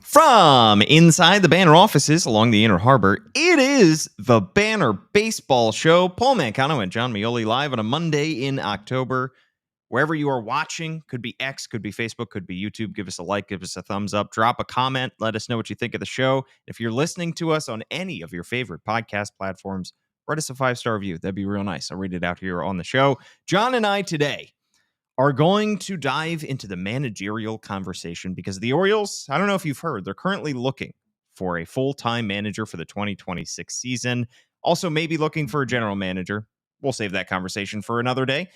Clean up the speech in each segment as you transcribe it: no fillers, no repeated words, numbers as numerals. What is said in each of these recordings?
From inside the Banner offices along the Inner Harbor, it is the Banner Baseball Show. Paul Mancano and John Meoli live on a Monday in October. Wherever you are watching, could be X, could be Facebook, could be YouTube. Give us a like, give us a thumbs up, drop a comment. Let us know what you think of the show. If you're listening to us on any of your favorite podcast platforms, write us a 5-star review. That'd be real nice. I'll read it out here on the show. John and I today are going to dive into the managerial conversation because the Orioles, I don't know if you've heard, they're currently looking for a full-time manager for the 2026 season. Also, maybe looking for a general manager. We'll save that conversation for another day.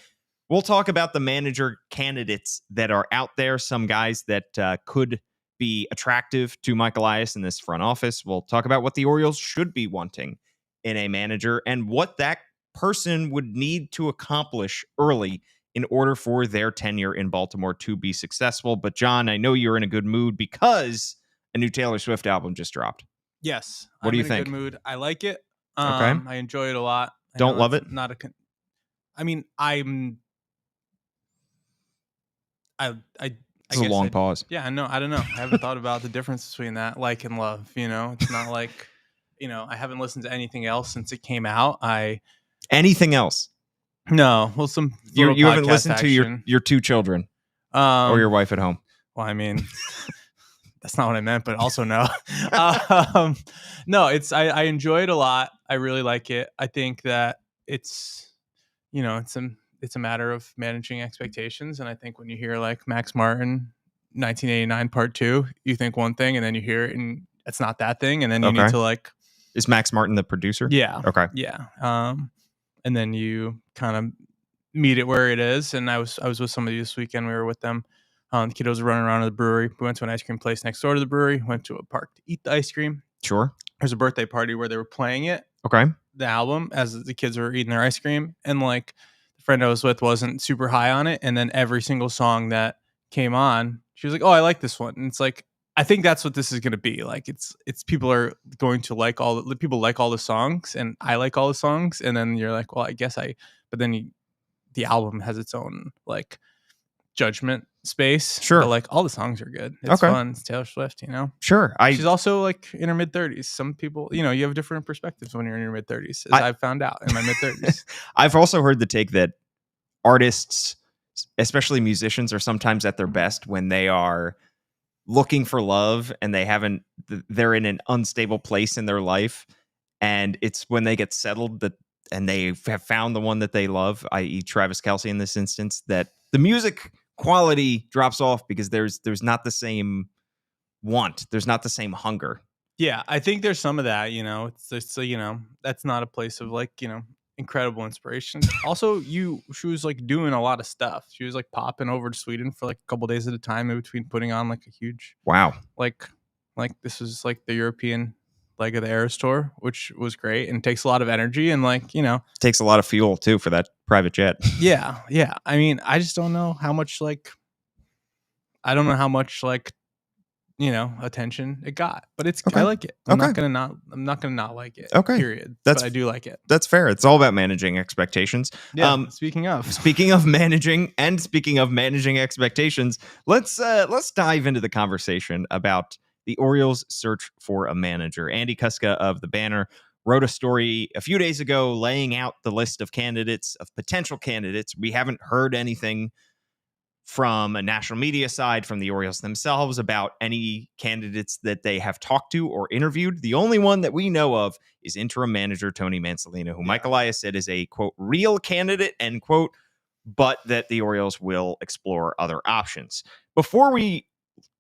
We'll talk about the manager candidates that are out there, some guys that could be attractive to Mike Elias in this front office. We'll talk about what the Orioles should be wanting in a manager and what that person would need to accomplish early in order for their tenure in Baltimore to be successful. But John, I know you're in a good mood because a new Taylor Swift album just dropped. Yes. What do you think? I'm in a good mood. I like it. Okay. I enjoy it a lot. Don't love it? Not a. It's a long pause. Yeah, I don't know. I haven't thought about the difference between that like and love. It's not like, I haven't listened to anything else since it came out. Anything else? No. Well, some you haven't listened to your two children or your wife at home. Well, I mean, that's not what I meant, but also no. No, I enjoy it a lot. I really like it. I think that it's a matter of managing expectations. And I think when you hear like Max Martin, 1989 Part 2, you think one thing and then you hear it and it's not that thing. And then you need to like. Is Max Martin the producer? Yeah. Okay. Yeah. And then you kind of meet it where it is. And I was with somebody this weekend. We were with them. The kiddos were running around at the brewery. We went to an ice cream place next door to the brewery. Went to a park to eat the ice cream. Sure. There's a birthday party where they were playing it. Okay. The album as the kids were eating their ice cream. And like the friend I was with wasn't super high on it. And then every single song that came on, she was like, "Oh, I like this one." And it's like, I think that's what this is going to be. Like it's people are going to like people like all the songs and I like all the songs. And then you're like, well, I guess but then the album has its own like judgment space. Sure. But like all the songs are good. It's fun. It's Taylor Swift, Sure. She's also like in her mid 30s. Some people, you have different perspectives when you're in your mid 30s, as I've found out in my mid 30s. I've also heard the take that artists, especially musicians, are sometimes at their best when they are looking for love and they're in an unstable place in their life. And it's when they get settled and they have found the one that they love, i.e. Travis Kelce in this instance, that the music quality drops off because there's not the same want. There's not the same hunger. Yeah, I think there's some of that, it's that's not a place of like, incredible inspiration. Also, she was like doing a lot of stuff. She was like popping over to Sweden for like a couple days at a time in between putting on like a huge like this was like the European leg of the Eras tour, which was great and takes a lot of energy and like takes a lot of fuel too for that private jet. Yeah. I mean, I just don't know how much attention it got, but it's okay. I like it. I'm not gonna not like it. Okay. Period. But I do like it. That's fair. It's all about managing expectations. Yeah. Speaking of managing and speaking of managing expectations, let's dive into the conversation about the Orioles search for a manager. Andy Kuska of the Banner wrote a story a few days ago laying out the list of potential candidates. We haven't heard anything from a national media side, from the Orioles themselves, about any candidates that they have talked to or interviewed. The only one that we know of is interim manager Tony Mansolino, who Mike Elias said is a, quote, real candidate, end quote, but that the Orioles will explore other options. Before we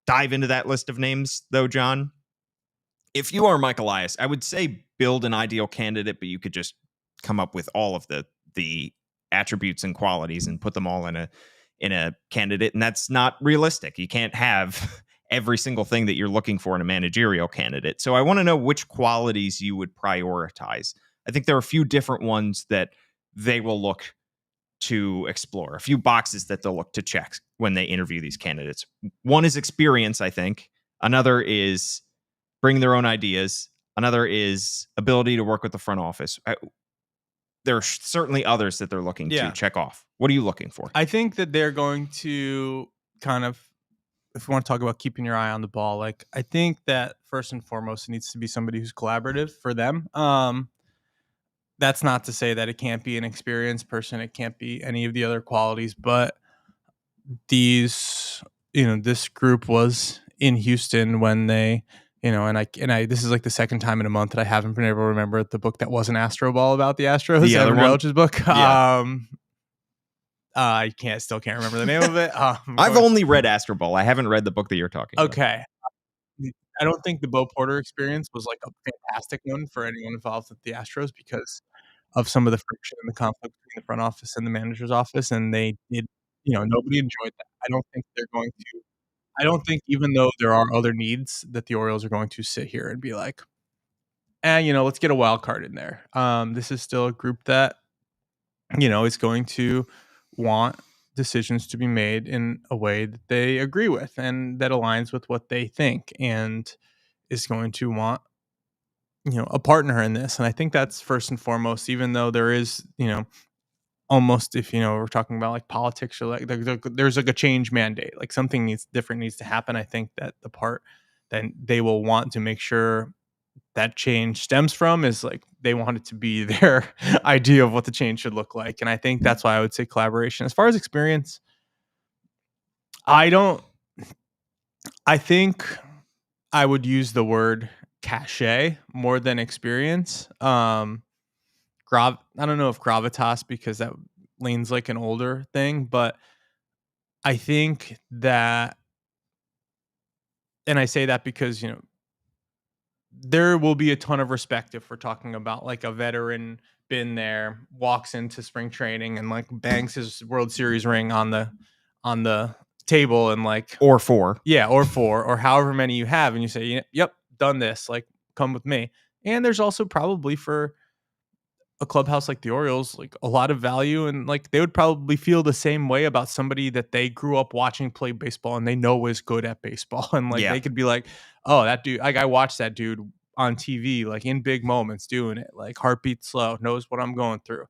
dive into that list of names, though, John, if you are Mike Elias, I would say build an ideal candidate, but you could just come up with all of the attributes and qualities and put them all in a candidate, and that's not realistic. You can't have every single thing that you're looking for in a managerial candidate. So I want to know which qualities you would prioritize. I think there are a few different ones that they will look to explore, a few boxes that they'll look to check when they interview these candidates. One is experience, I think. Another is bring their own ideas. Another is ability to work with the front office. There are certainly others that they're looking to check off. What are you looking for? I think that they're going to kind of if we want to talk about keeping your eye on the ball, like I think that first and foremost, it needs to be somebody who's collaborative for them. That's not to say that it can't be an experienced person. It can't be any of the other qualities, but this group was in Houston when they, this is like the second time in a month that I haven't been able to remember the book that wasn't Astro Ball about the Astros, The other Evan one? Relch's book. Yeah. I still can't remember the name of it. I've only read Astro Ball. I haven't read the book that you're talking about. Okay. I don't think the Bo Porter experience was like a fantastic one for anyone involved with the Astros because of some of the friction and the conflict between the front office and the manager's office, and they did, nobody enjoyed that. I don't think even though there are other needs that the Orioles are going to sit here and be like, let's get a wild card in there. This is still a group that, is going to want decisions to be made in a way that they agree with and that aligns with what they think, and is going to want a partner in this. And I think that's first and foremost, even though there is almost, if we're talking about like politics or like there's like a change mandate, like something different needs to happen. I think that the part that they will want to make sure that change stems from is like they want it to be their idea of what the change should look like. And I think that's why I would say collaboration. As far as experience, I think I would use the word cachet more than experience. I don't know if gravitas, because that leans like an older thing, but I think that, and I say that because, there will be a ton of respect if we're talking about like a veteran been there, walks into spring training and like bangs his World Series ring on the table and like, Or 4. yeah, or 4 or however many you have, and you say, yep, done this, like come with me. And there's also probably for a clubhouse like the Orioles, like a lot of value, and like they would probably feel the same way about somebody that they grew up watching play baseball and they know is good at baseball. And like Yeah. they could be like, oh, that dude, like I watched that dude on TV, like in big moments doing it, like heartbeat slow, knows what I'm going through.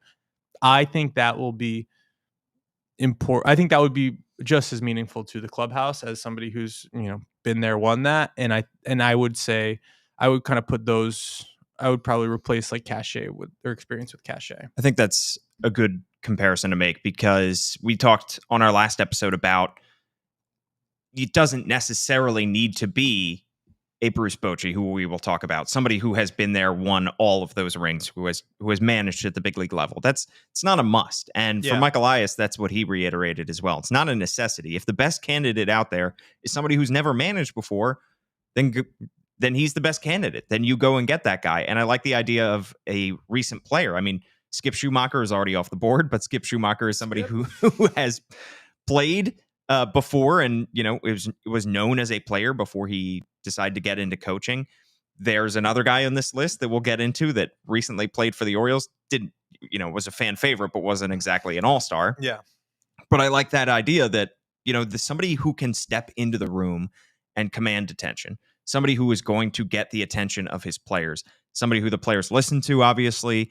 I think that will be important. I think that would be just as meaningful to the clubhouse as somebody who's, been there, won that. And I would say I would kind of put those, I would probably replace like cachet with their experience with cachet. I think that's a good comparison to make, because we talked on our last episode about it doesn't necessarily need to be a Bruce Bochy, who we will talk about, somebody who has been there, won all of those rings, who has managed at the big league level. It's not a must. And for Mike Elias, that's what he reiterated as well. It's not a necessity. If the best candidate out there is somebody who's never managed before, then he's the best candidate. Then you go and get that guy. And I like the idea of a recent player. I mean, Skip Schumacher is already off the board, but Skip Schumacher is somebody who has played before, and it was known as a player before he decided to get into coaching. There's another guy on this list that we'll get into that recently played for the Orioles. Didn't, was a fan favorite, but wasn't exactly an all-star. Yeah. But I like that idea that, somebody who can step into the room and command attention, somebody who is going to get the attention of his players, somebody who the players listen to, obviously,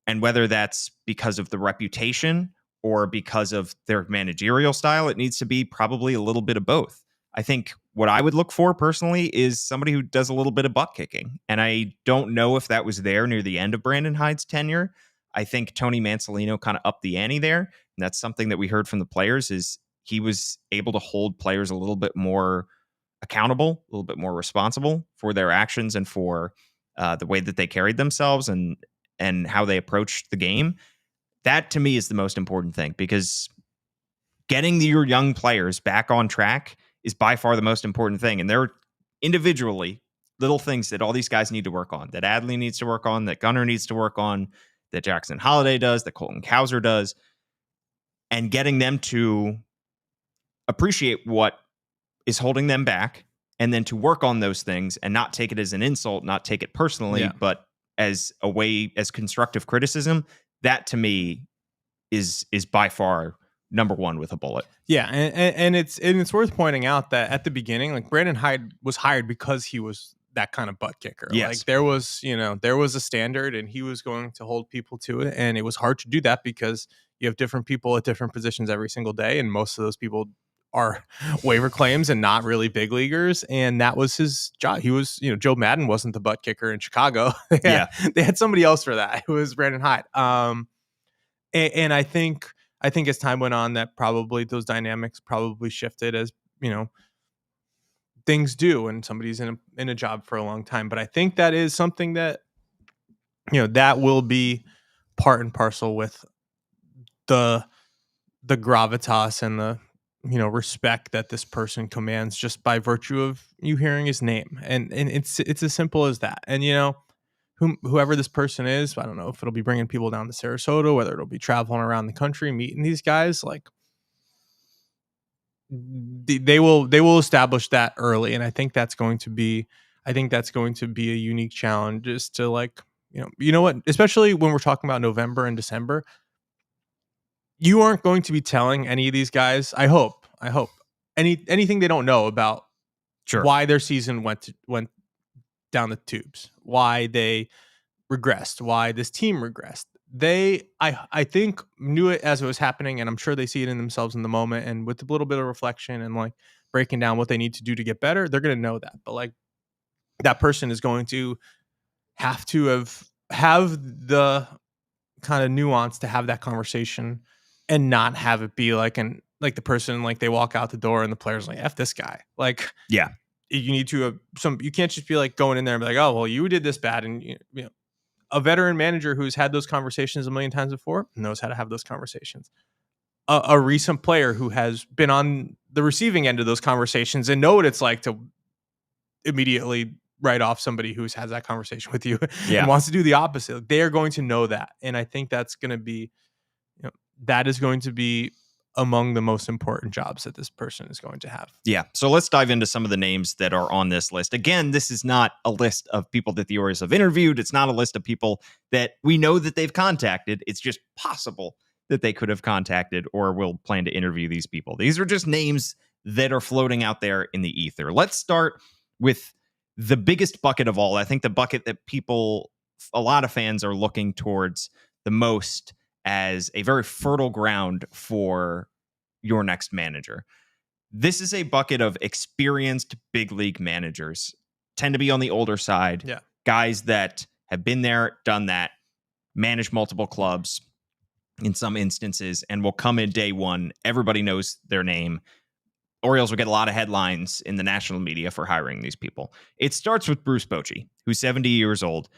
and whether that's because of the reputation or because of their managerial style, it needs to be probably a little bit of both. I think what I would look for personally is somebody who does a little bit of butt kicking. And I don't know if that was there near the end of Brandon Hyde's tenure. I think Tony Mansolino kind of upped the ante there. And that's something that we heard from the players, is he was able to hold players a little bit more accountable, a little bit more responsible for their actions and for the way that they carried themselves and how they approached the game. That to me is the most important thing, because getting your young players back on track is by far the most important thing. And there are individually little things that all these guys need to work on, that Adley needs to work on, that Gunnar needs to work on, that Jackson Holliday does, that Colton Cowser does, and getting them to appreciate what is holding them back, and then to work on those things and not take it as an insult, not take it personally, but as a way, as constructive criticism. That to me is by far number one with a bullet. Yeah, and it's worth pointing out that at the beginning, like Brandon Hyde was hired because he was that kind of butt kicker. Yes. Like there was a standard, and he was going to hold people to it, and it was hard to do that because you have different people at different positions every single day, and most of those people are waiver claims and not really big leaguers. And that was his job. He was, Joe Madden wasn't the butt kicker in Chicago. They had somebody else for that. It was Brandon Hyde. And I think as time went on, that probably those dynamics probably shifted, as things do when somebody's in a job for a long time. But I think that is something that that will be part and parcel with the gravitas and the respect that this person commands just by virtue of you hearing his name. And it's as simple as that. And whoever this person is, I don't know if it'll be bringing people down to Sarasota, whether it'll be traveling around the country meeting these guys. Like, they will establish that early, and I think that's going to be a unique challenge, is to, like, what, especially when we're talking about November and December, you aren't going to be telling any of these guys, I hope anything they don't know about why their season went down the tubes, why they regressed, why this team regressed. They, I think, knew it as it was happening, and I'm sure they see it in themselves in the moment, and with a little bit of reflection and like breaking down what they need to do to get better, they're going to know that. But like, that person is going to have the kind of nuance to have that conversation and not have it be like the person, like, they walk out the door and the player's like, F this guy. Like, yeah, you need to you can't just be like going in there and be like, oh, well, you did this bad. And a veteran manager who's had those conversations a million times before knows how to have those conversations. A recent player who has been on the receiving end of those conversations and know what it's like to immediately write off somebody who's had that conversation with you and wants to do the opposite. They are going to know that. And I think that's going to be, that is going to be among the most important jobs that this person is going to have. Yeah. So let's dive into some of the names that are on this list. Again, this is not a list of people that the Orioles have interviewed. It's not a list of people that we know that they've contacted. It's just possible that they could have contacted or will plan to interview these people. These are just names that are floating out there in the ether. Let's start with the biggest bucket of all. I think the bucket that a lot of fans are looking towards the most as a very fertile ground for your next manager. This is a bucket of experienced big league managers, tend to be on the older side. Yeah. Guys that have been there, done that, managed multiple clubs in some instances, and will come in day one. Everybody knows their name. Orioles will get a lot of headlines in the national media for hiring these people. It starts with Bruce Bochy, who's 70 years old.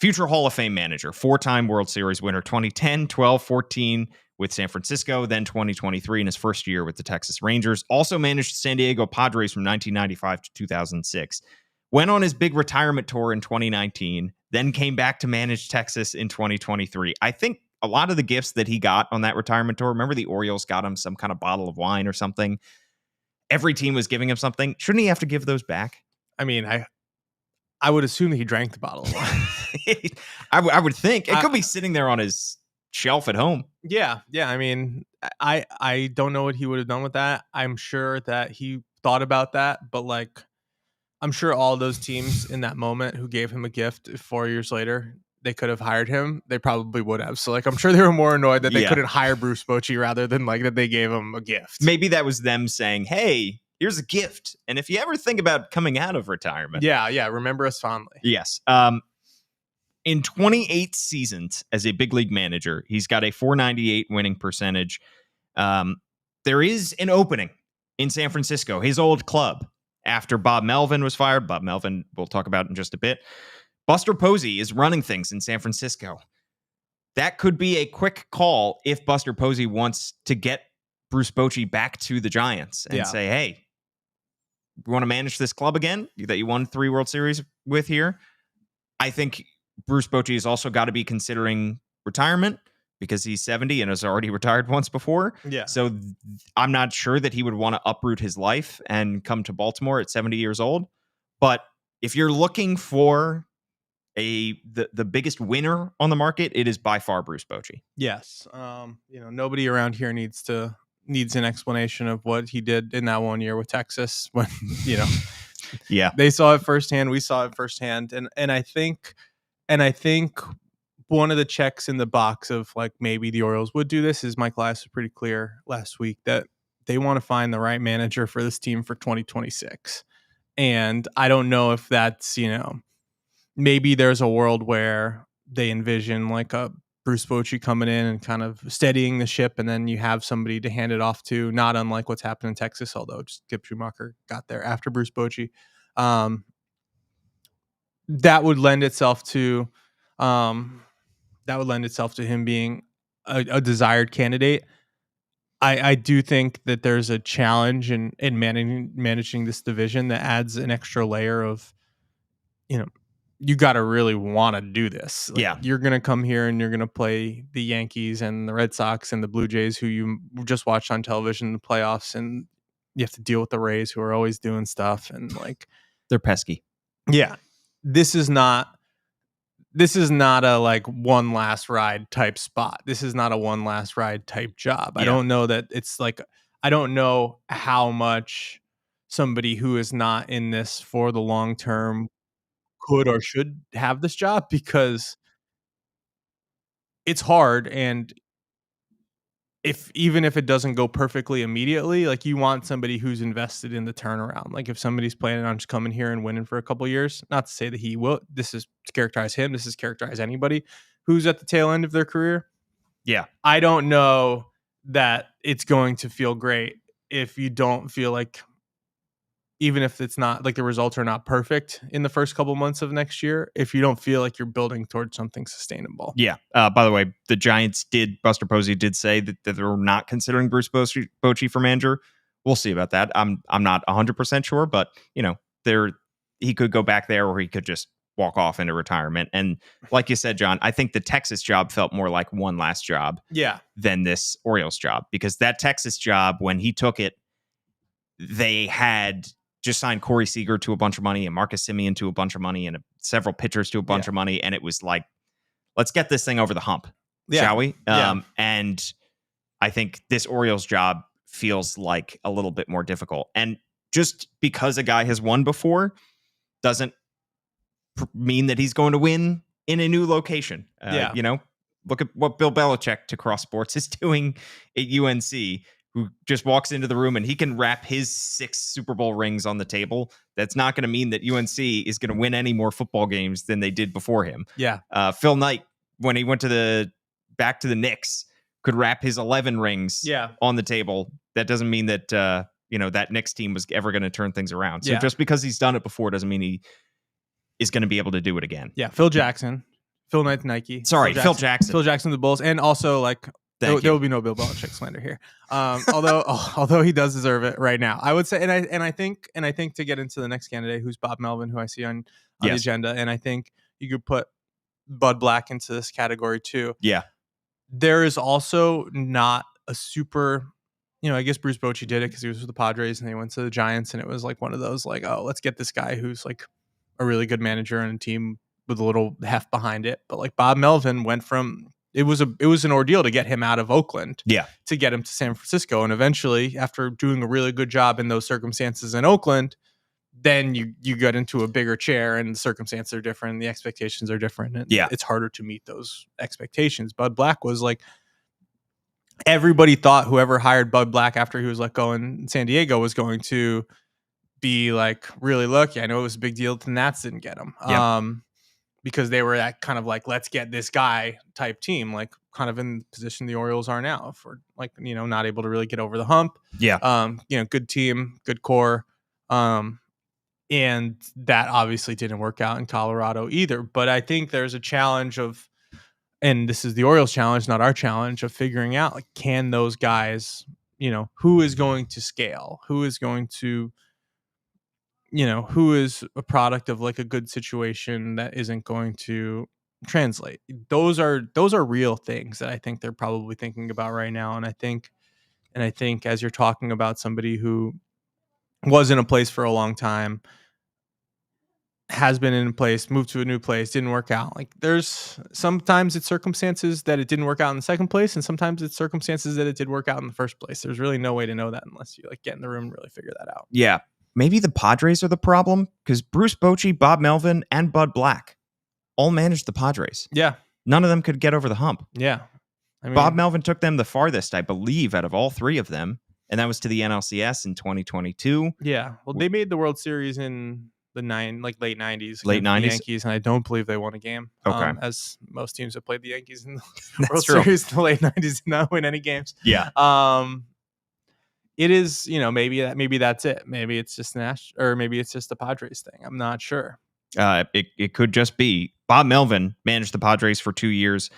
Future Hall of Fame manager, 4-time World Series winner, 2010, 12, 14 with San Francisco, then 2023 in his first year with the Texas Rangers. Also managed San Diego Padres from 1995 to 2006. Went on his big retirement tour in 2019, then came back to manage Texas in 2023. I think a lot of the gifts that he got on that retirement tour, remember the Orioles got him some kind of bottle of wine or something? Every team was giving him something. Shouldn't he have to give those back? I mean, I would assume that he drank the bottle of wine. I would think. It could be sitting there on his shelf at home. Yeah. I mean, I don't know what he would have done with that. I'm sure that he thought about that, but like, I'm sure all those teams in that moment who gave him a gift 4 years later, they could have hired him. They probably would have. So like, I'm sure they were more annoyed that they couldn't hire Bruce Bochy rather than like that they gave him a gift. Maybe that was them saying, hey, here's a gift. And if you ever think about coming out of retirement. Yeah. Remember us fondly. Yes. In 28 seasons as a big league manager, he's got a .498 winning percentage. There is an opening in San Francisco, his old club, after Bob Melvin was fired. Bob Melvin, we'll talk about in just a bit. Buster Posey is running things in San Francisco. That could be a quick call if Buster Posey wants to get Bruce Bochy back to the Giants and say, hey, you want to manage this club again that you won 3 World Series with here? I think Bruce Bochy has also got to be considering retirement because he's 70 and has already retired once before. Yeah. So I'm not sure that he would want to uproot his life and come to Baltimore at 70 years old. But if you're looking for the biggest winner on the market, it is by far Bruce Bochy. Yes. Nobody around here needs an explanation of what he did in that 1 year with Texas when, they saw it firsthand. We saw it firsthand. And I think one of the checks in the box of like, maybe the Orioles would do this is Mike Elias was pretty clear last week that they want to find the right manager for this team for 2026. And I don't know if that's, maybe there's a world where they envision like a Bruce Bochy coming in and kind of steadying the ship, and then you have somebody to hand it off to, not unlike what's happened in Texas, although just Skip Schumacher got there after Bruce Bochy. That would lend itself to him being a desired candidate. I do think that there's a challenge in managing this division that adds an extra layer of, you got to really want to do this. You're going to come here and you're going to play the Yankees and the Red Sox and the Blue Jays, who you just watched on television in the playoffs, and you have to deal with the Rays, who are always doing stuff, and like they're pesky. Yeah, this is not a like one last ride type spot. This is not a one last ride type job. Yeah. I don't know that it's like, I don't know how much somebody who is not in this for the long term could or should have this job, because it's hard. And even if it doesn't go perfectly immediately, like you want somebody who's invested in the turnaround. Like if somebody's planning on just coming here and winning for a couple of years, not to say that he will, this is to characterize him, this is characterize anybody who's at the tail end of their career. Yeah. I don't know that it's going to feel great if you don't feel like, even if it's not like the results are not perfect in the first couple months of next year, if you don't feel like you're building towards something sustainable. Yeah. By the way, the Giants Buster Posey did say that they're not considering Bruce Bochy for manager. We'll see about that. I'm not 100% sure, but he could go back there, or he could just walk off into retirement. And like you said, John, I think the Texas job felt more like one last job than this Orioles job, because that Texas job, when he took it, they had just signed Corey Seager to a bunch of money and Marcus Semien to a bunch of money and several pitchers to a bunch of money. And it was like, let's get this thing over the hump, shall we? And I think this Orioles job feels like a little bit more difficult. And just because a guy has won before doesn't mean that he's going to win in a new location. Look at what Bill Belichick to Cross Sports is doing at UNC, who just walks into the room and he can wrap his 6 Super Bowl rings on the table. That's not going to mean that UNC is going to win any more football games than they did before him. Yeah. Phil Knight, when he went back to the Knicks, could wrap his 11 rings on the table. That doesn't mean that, that Knicks team was ever going to turn things around. So just because he's done it before doesn't mean he is going to be able to do it again. Yeah. Phil Jackson, Phil Knight, Nike. Sorry, Phil Jackson. Phil Jackson, the Bulls. And also like, there will be no Bill Belichick slander here. Although he does deserve it right now, I would say, and I think to get into the next candidate, who's Bob Melvin, who I see on the agenda, and I think you could put Bud Black into this category too. Yeah, there is also not a super, I guess Bruce Bochy did it because he was with the Padres and he went to the Giants, and it was like one of those like, oh, let's get this guy who's like a really good manager and a team with a little heft behind it. But like Bob Melvin went from, it was an ordeal to get him out of Oakland, to get him to San Francisco, and eventually, after doing a really good job in those circumstances in Oakland, then you get into a bigger chair, and the circumstances are different, and the expectations are different, and it's harder to meet those expectations. Bud Black was like, everybody thought whoever hired Bud Black after he was let go in San Diego was going to be like really lucky. I know it was a big deal. The Nats didn't get him. Because they were that kind of like, let's get this guy type team, like kind of in the position the Orioles are now, for like, not able to really get over the hump. Good team, good core. And that obviously didn't work out in Colorado either. But I think there's a challenge of, and this is the Orioles challenge, not our challenge, of figuring out like, can those guys, who is going to scale, who is going to, who is a product of like a good situation that isn't going to translate. Those are real things that I think they're probably thinking about right now. And I think as you're talking about somebody who was in a place for a long time, has been in a place, moved to a new place, didn't work out. Like there's sometimes it's circumstances that it didn't work out in the second place, and sometimes it's circumstances that it did work out in the first place. There's really no way to know that unless you like get in the room and really figure that out. Yeah. Maybe the Padres are the problem, because Bruce Bochy, Bob Melvin, and Bud Black all managed the Padres. Yeah. None of them could get over the hump. Yeah. I mean, Bob Melvin took them the farthest, I believe, out of all 3 of them. and that was to the NLCS in 2022. Yeah. Well, they made the World Series in the late 90s. Late against 90s? The Yankees, and I don't believe they won a game. Okay. As most teams have played the Yankees in the That's World true. Series in the late 90s and not win any games. Yeah. It is, maybe that's it. Maybe it's just or maybe it's just the Padres thing. I'm not sure. It could just be. Bob Melvin managed the Padres for 2 years.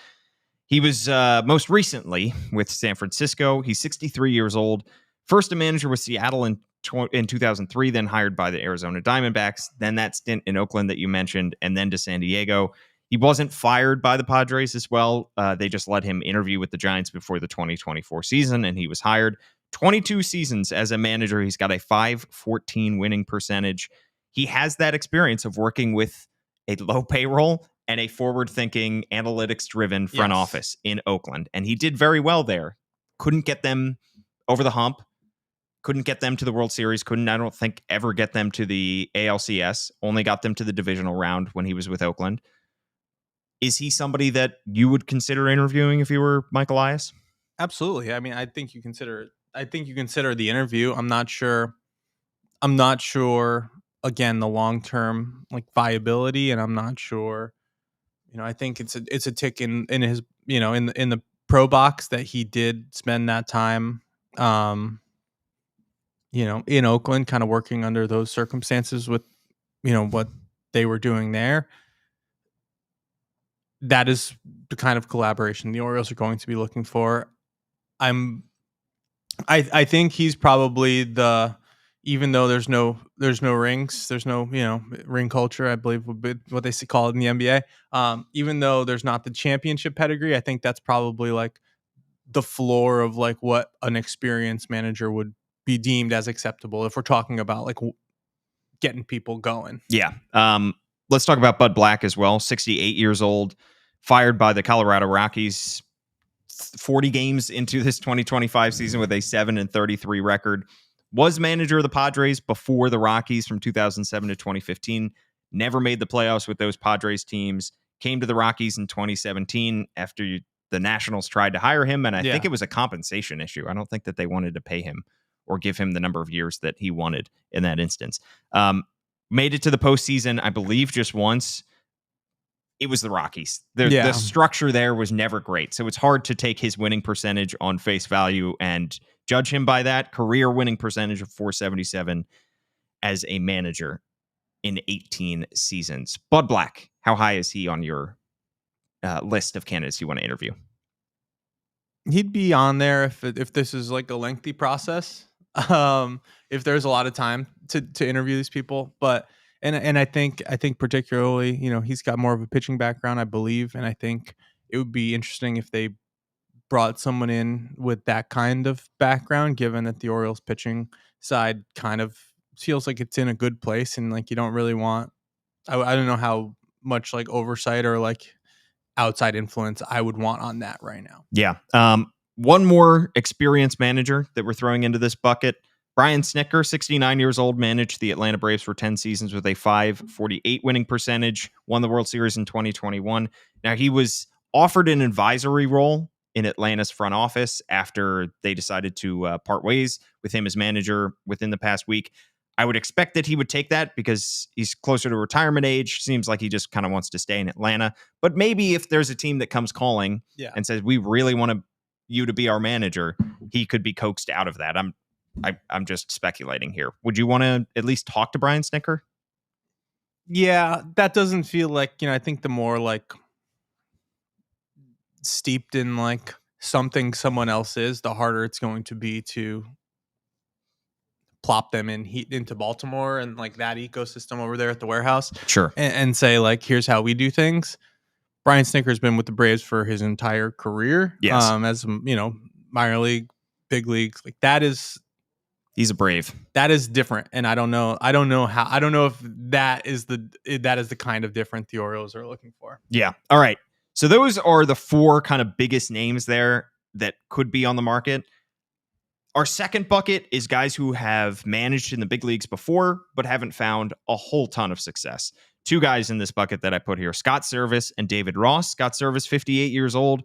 He was most recently with San Francisco. He's 63 years old. First a manager with Seattle in 2003, then hired by the Arizona Diamondbacks. Then that stint in Oakland that you mentioned, and then to San Diego. He wasn't fired by the Padres as well. They just let him interview with the Giants before the 2024 season, and he was hired. 22 seasons as a manager. He's got a .514 winning percentage. He has that experience of working with a low payroll and a forward-thinking, analytics-driven front office in Oakland. And he did very well there. Couldn't get them over the hump. Couldn't get them to the World Series. Couldn't, I don't think, ever get them to the ALCS. Only got them to the divisional round when he was with Oakland. Is he somebody that you would consider interviewing if you were Mike Elias? Absolutely. I mean, I think you consider the interview. I'm not sure, again, the long-term viability, and I'm not sure, I think it's a tick in his, in the pro box that he did spend that time, in Oakland, kind of working under those circumstances with, what they were doing there. That is the kind of collaboration the Orioles are going to be looking for. I think he's probably even though there's no rings, there's no ring culture, I believe would be what they call it in the NBA. Even though there's not the championship pedigree, I think that's probably the floor of what an experienced manager would be deemed as acceptable if we're talking about getting people going. Yeah. Let's talk about Bud Black as well. 68 years old, fired by the Colorado Rockies 40 games into this 2025 season with a 7-33 record. Was manager of the Padres before the Rockies from 2007 to 2015. Never made the playoffs with those Padres teams. Came to the Rockies in 2017 after the Nationals tried to hire him, and I think it was a compensation issue. I don't think that they wanted to pay him or give him the number of years that he wanted in that instance. Made it to the postseason, I believe, just once. It was the Rockies. The structure there was never great. So it's hard to take his winning percentage on face value and judge him by that. Career winning percentage of .477 as a manager in 18 seasons. Bud Black, how high is he on your list of candidates you want to interview? He'd be on there if this is a lengthy process. If there's a lot of time to interview these people, but and I think particularly, he's got more of a pitching background, I believe, and I think it would be interesting if they brought someone in with that kind of background, given that the Orioles pitching side kind of feels like it's in a good place, and you don't really want, I don't know how much oversight or outside influence I would want on that right now. Yeah. One more experienced manager that we're throwing into this bucket. Brian Snitker, 69 years old, managed the Atlanta Braves for 10 seasons with a .548 winning percentage, won the World Series in 2021. Now, he was offered an advisory role in Atlanta's front office after they decided to part ways with him as manager within the past week. I would expect that he would take that because he's closer to retirement age. Seems like he just kind of wants to stay in Atlanta. But maybe if there's a team that comes calling and says, we really want you to be our manager, he could be coaxed out of that. I'm just speculating here. Would you want to at least talk to Brian Snitker? Yeah, that doesn't feel like, I think the more steeped in something someone else is, the harder it's going to be to plop them into Baltimore and that ecosystem over there at the warehouse. Sure. And say here's how we do things. Brian Snitker's been with the Braves for his entire career. Yes. As minor league, big leagues, he's a Brave. That is different, and I don't know if that is the kind of different the Orioles are looking for. Yeah. All right. So those are the four kind of biggest names there that could be on the market. Our second bucket is guys who have managed in the big leagues before, but haven't found a whole ton of success. Two guys in this bucket that I put here, Scott Servais and David Ross. Scott Servais, 58 years old,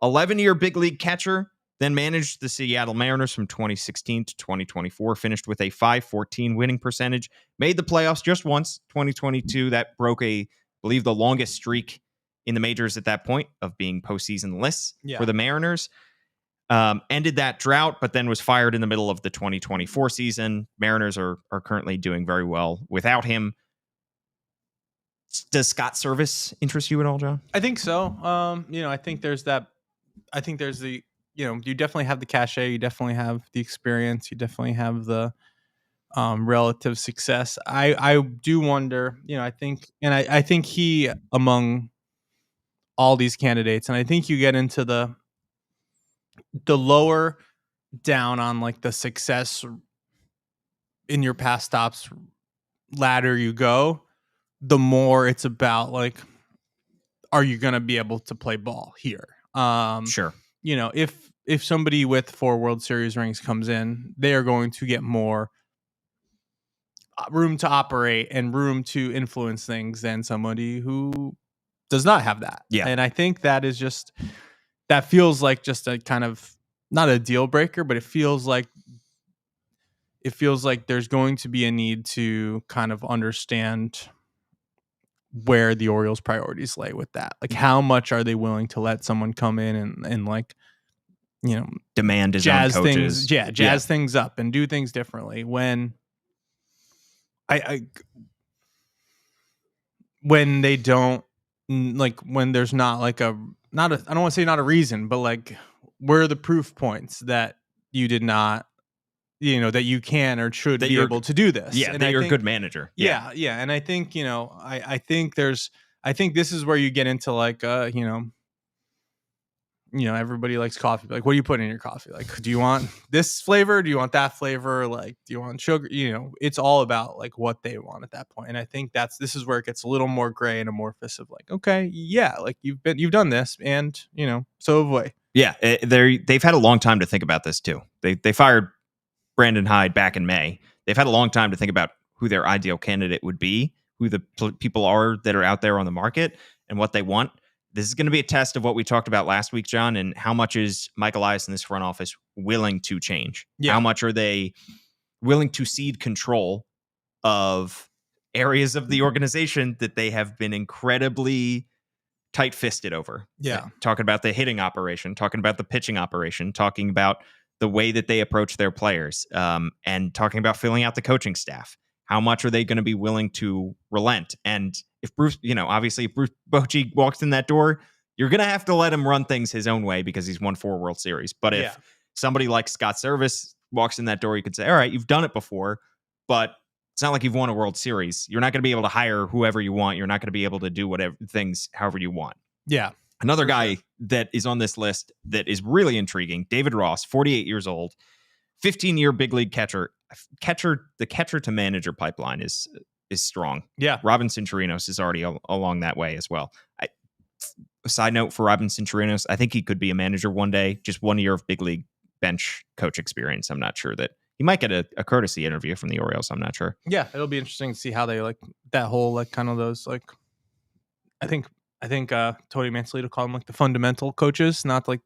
11-year big league catcher. then managed the Seattle Mariners from 2016 to 2024, finished with a .514 winning percentage, made the playoffs just once, 2022. That broke I believe, the longest streak in the majors at that point of being postseason-less for the Mariners. Ended that drought, but then was fired in the middle of the 2024 season. Mariners are currently doing very well without him. Does Scott Servais interest you at all, John? I think so. I think there's that. I think there's the, you definitely have the cachet, you definitely have the experience, you definitely have the relative success. I do wonder, I think he, among all these candidates, and I think you get into the lower down on like the success in your past stops ladder you go, the more it's about like, are you going to be able to play ball here? Sure. If somebody with 4 World Series rings comes in, they are going to get more room to operate and room to influence things than somebody who does not have that. Yeah. And I think that feels like just a kind of, not a deal breaker, but it feels like there's going to be a need to kind of understand where the Orioles' priorities lay with that. Like, how much are they willing to let someone come in and like, demand his own coaches. Jazz things up and do things differently when when they don't, like, when there's not like I don't want to say not a reason, but like, where are the proof points that you did not, that you can or should be able to do this? Yeah, that you're a good manager. Yeah. And I think, I think this is where you get into like, everybody likes coffee. Like, what do you put in your coffee? Like, do you want this flavor? Do you want that flavor? Like, do you want sugar? It's all about like what they want at that point. And I think this is where it gets a little more gray and amorphous of like, okay, yeah, like you've done this, and so have we. Yeah, they've had a long time to think about this too. They fired Brandon Hyde back in May. They've had a long time to think about who their ideal candidate would be, who the people are that are out there on the market, and what they want. This is going to be a test of what we talked about last week, John, and how much is Mike Elias in this front office willing to change? Yeah. How much are they willing to cede control of areas of the organization that they have been incredibly tight-fisted over? Yeah. Talking about the hitting operation, talking about the pitching operation, talking about the way that they approach their players, and talking about filling out the coaching staff. How much are they going to be willing to relent? And if Bruce, obviously if Bruce Bochy walks in that door, you're going to have to let him run things his own way because he's won 4 World Series. But if somebody like Scott Servais walks in that door, you could say, all right, you've done it before, but it's not like you've won a World Series. You're not going to be able to hire whoever you want. You're not going to be able to do whatever things however you want. Yeah. Another guy that is on this list that is really intriguing, David Ross, 48 years old, 15-year big league catcher. The catcher to manager pipeline is strong. Yeah. Robinson Chirinos is already along that way as well. A side note for Robinson Chirinos, I think he could be a manager one day. Just 1 year of big league bench coach experience. I'm not sure that he might get a courtesy interview from the Orioles. I'm not sure. Yeah, it'll be interesting to see how they like that whole like kind of those like. I think Tony Mansolito called them like the fundamental coaches, not like.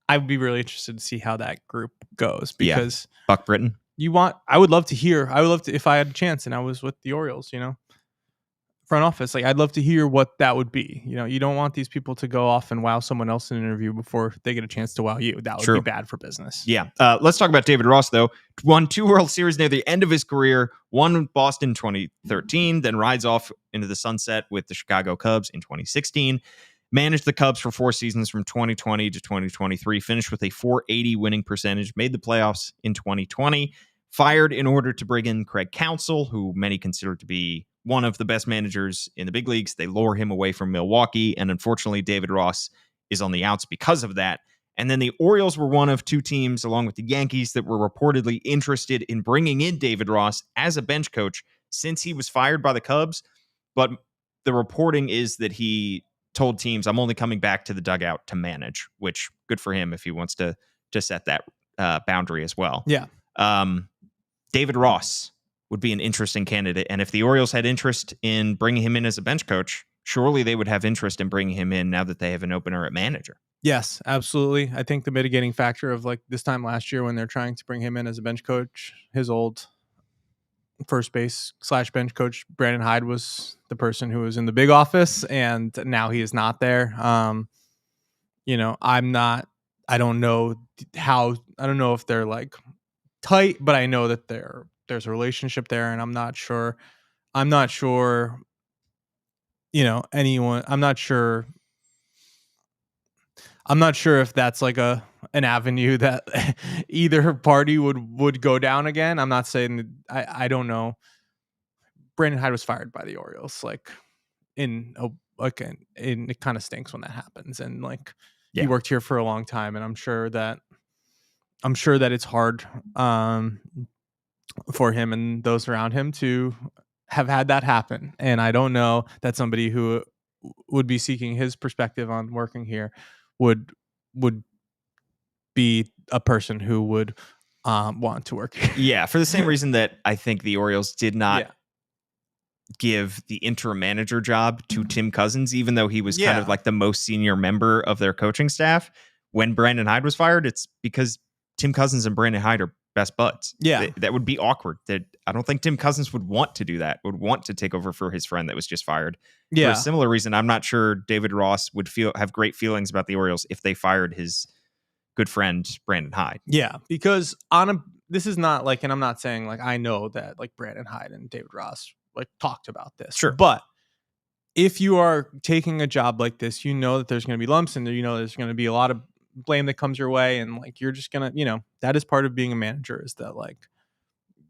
I would be really interested to see how that group goes because Buck Britton. I would love to, if I had a chance and I was with the Orioles, front office, like I'd love to hear what that would be. You don't want these people to go off and wow someone else in an interview before they get a chance to wow you. That would be bad for business. Yeah. Let's talk about David Ross, though. Won 2 World Series near the end of his career, won Boston 2013, then rides off into the sunset with the Chicago Cubs in 2016. Managed the Cubs for 4 seasons from 2020 to 2023, finished with a .480 winning percentage, made the playoffs in 2020, fired in order to bring in Craig Counsell, who many consider to be one of the best managers in the big leagues. They lure him away from Milwaukee, and unfortunately, David Ross is on the outs because of that. And then the Orioles were one of 2 teams, along with the Yankees, that were reportedly interested in bringing in David Ross as a bench coach since he was fired by the Cubs. But the reporting is that he told teams, I'm only coming back to the dugout to manage, which good for him if he wants to set that boundary as well. Yeah. David Ross would be an interesting candidate. And if the Orioles had interest in bringing him in as a bench coach, surely they would have interest in bringing him in now that they have an opener at manager. Yes, absolutely. I think the mitigating factor of like this time last year when they're trying to bring him in as a bench coach, his old first base / bench coach Brandon Hyde was the person who was in the big office, and now he is not there. I don't know if they're like tight, but I know that there's a relationship there, and I'm not sure, anyone. I'm not sure if that's like an avenue that either party would go down again. I'm not saying that, I don't know. Brandon Hyde was fired by the Orioles, like it kind of stinks when that happens, and like he worked here for a long time, and I'm sure that it's hard for him and those around him to have had that happen. And I don't know that somebody who would be seeking his perspective on working here would be a person who would want to work here. Yeah, for the same reason that I think the Orioles did not give the interim manager job to Tim Cousins, even though he was kind of like the most senior member of their coaching staff. When Brandon Hyde was fired, it's because Tim Cousins and Brandon Hyde are best buds. Yeah. That would be awkward. That I don't think Tim Cousins would want to do that, would want to take over for his friend that was just fired. Yeah. For a similar reason, I'm not sure David Ross would have great feelings about the Orioles if they fired his good friend Brandon Hyde. Yeah, because this is not like, and I'm not saying like I know that like Brandon Hyde and David Ross like talked about this. Sure. But if you are taking a job like this, you know that there's going to be lumps in there. You know there's going to be a lot of blame that comes your way, and like you're just gonna, that is part of being a manager, is that like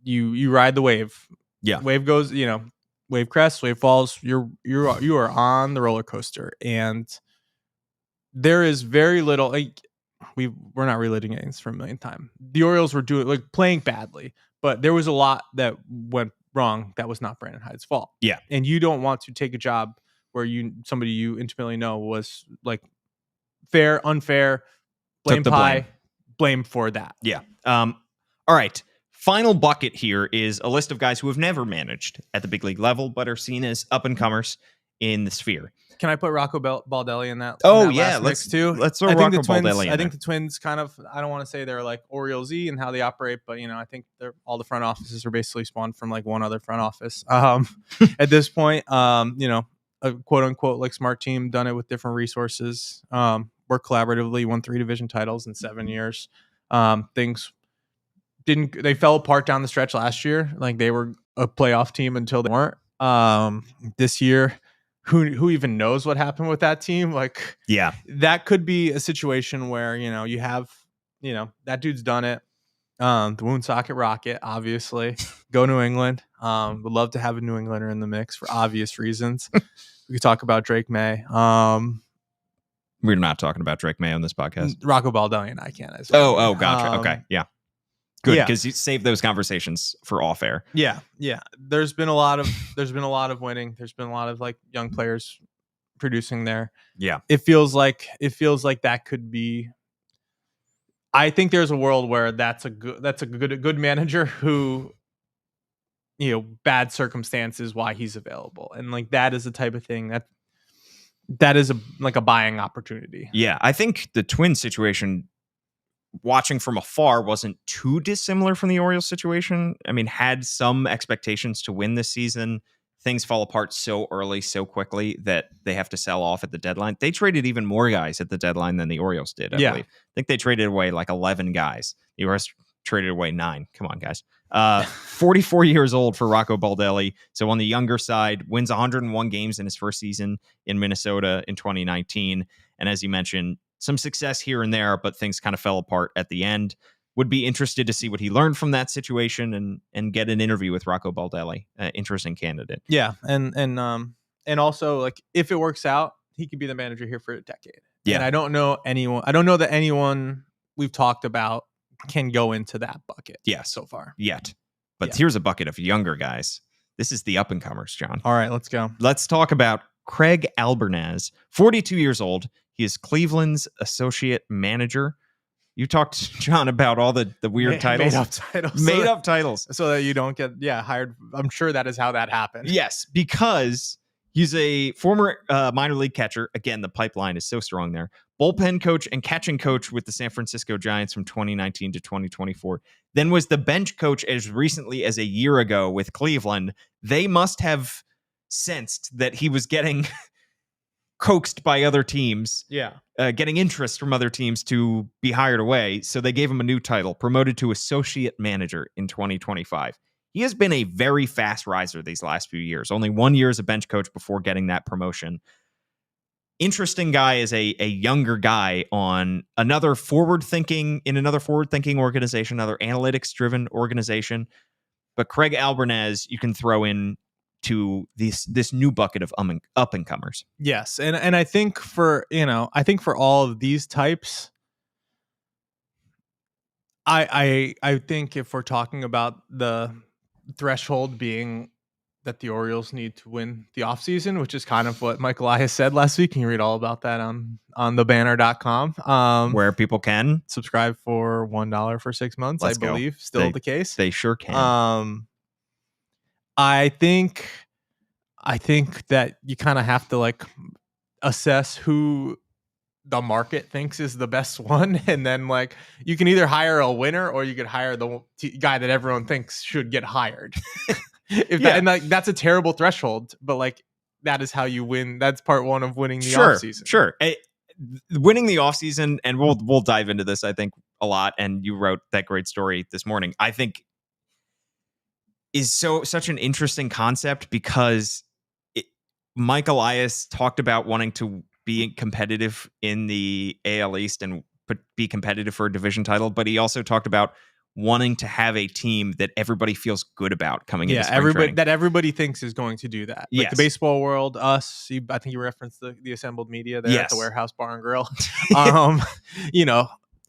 you ride the wave. Yeah, wave goes, wave crests, wave falls. You are on the roller coaster, and there is very little. Like, we're not relitigating this for a millionth time. The Orioles were playing badly, but there was a lot that went wrong that was not Brandon Hyde's fault. Yeah, and you don't want to take a job where somebody you intimately know was like fair, unfair, blame for that. Yeah. All right. Final bucket here is a list of guys who have never managed at the big league level, but are seen as up and comers in the sphere. Can I put Rocco Baldelli in that? Let's throw Rocco Baldelli in. I think the Twins kind of, I don't want to say they're like Orioles-y and how they operate, but I think all the front offices are basically spawned from like one other front office. At this point, a quote unquote like smart team, done it with different resources. Worked collaboratively, won 3 division titles in 7 years. They fell apart down the stretch last year. Like they were a playoff team until they weren't. This year, who even knows what happened with that team? Like, yeah, that could be a situation where, you have, that dude's done it. The Woonsocket Rocket, obviously. Go New England. Would love to have a New Englander in the mix for obvious reasons. We could talk about Drake May. We're not talking about Drake May on this podcast. Rocco Baldelli and I can as well. Oh, gotcha. Okay, yeah. Good, because you save those conversations for off air. Yeah. There's been a lot of winning. There's been a lot of like young players producing there. Yeah. It feels like that could be. I think there's a world where that's a good manager who, bad circumstances why he's available, and like that is the type of thing that is a buying opportunity. Yeah, I think the Twins situation, watching from afar, wasn't too dissimilar from the Orioles situation. I mean, had some expectations to win this season. Things fall apart so early, so quickly that they have to sell off at the deadline. They traded even more guys at the deadline than the Orioles did, I believe. I think they traded away like 11 guys. The Orioles traded away 9. Come on, guys. 44 years old for Rocco Baldelli. So on the younger side, wins 101 games in his first season in Minnesota in 2019. And as you mentioned, some success here and there, but things kind of fell apart at the end. Would be interested to see what he learned from that situation and get an interview with Rocco Baldelli. Interesting candidate. Yeah, and also like if it works out, he could be the manager here for a decade. Yeah, and I don't know that anyone we've talked about can go into that bucket. Yeah, so far yet. But here's a bucket of younger guys. This is the up and comers, John. All right, let's go. Let's talk about Craig Albernaz, 42 years old. He is Cleveland's associate manager. You talked, John, about all the weird titles. Made up titles. So that you don't get hired. I'm sure that is how that happened. Yes, because He's a former minor league catcher. Again, the pipeline is so strong there. Bullpen coach and catching coach with the San Francisco Giants from 2019 to 2024. Then was the bench coach as recently as a year ago with Cleveland. They must have sensed that he was getting coaxed by other teams. Yeah. Getting interest from other teams to be hired away. So they gave him a new title, promoted to associate manager in 2025. He has been a very fast riser these last few years. Only 1 year as a bench coach before getting that promotion. Interesting guy is a younger guy on another forward-thinking organization, another analytics-driven organization. But Craig Albernaz, you can throw in to this new bucket of up-and-comers. Yes, and I think for all of these types, I think if we're talking about the threshold being that the Orioles need to win the offseason, which is kind of what Mike Elias said last week. You can read all about that on thebanner.com. Where people can subscribe for $1 for 6 months. Let's I believe go. Still the case. They sure can. I think that you kind of have to like assess who the market thinks is the best one, and then like you can either hire a winner or you could hire the guy that everyone thinks should get hired. That's a terrible threshold, but like that is how you win. That's part one of winning the offseason. Sure. Winning the offseason, and we'll dive into this, I think, a lot. And you wrote that great story this morning. I think is such an interesting concept because Mike Elias talked about wanting to be competitive in the AL East and be competitive for a division title, but he also talked about wanting to have a team that everybody feels good about coming into spring training. That everybody thinks is going to do that. Like yes. The baseball world, us. I think you referenced the assembled media there at the Warehouse Bar and Grill.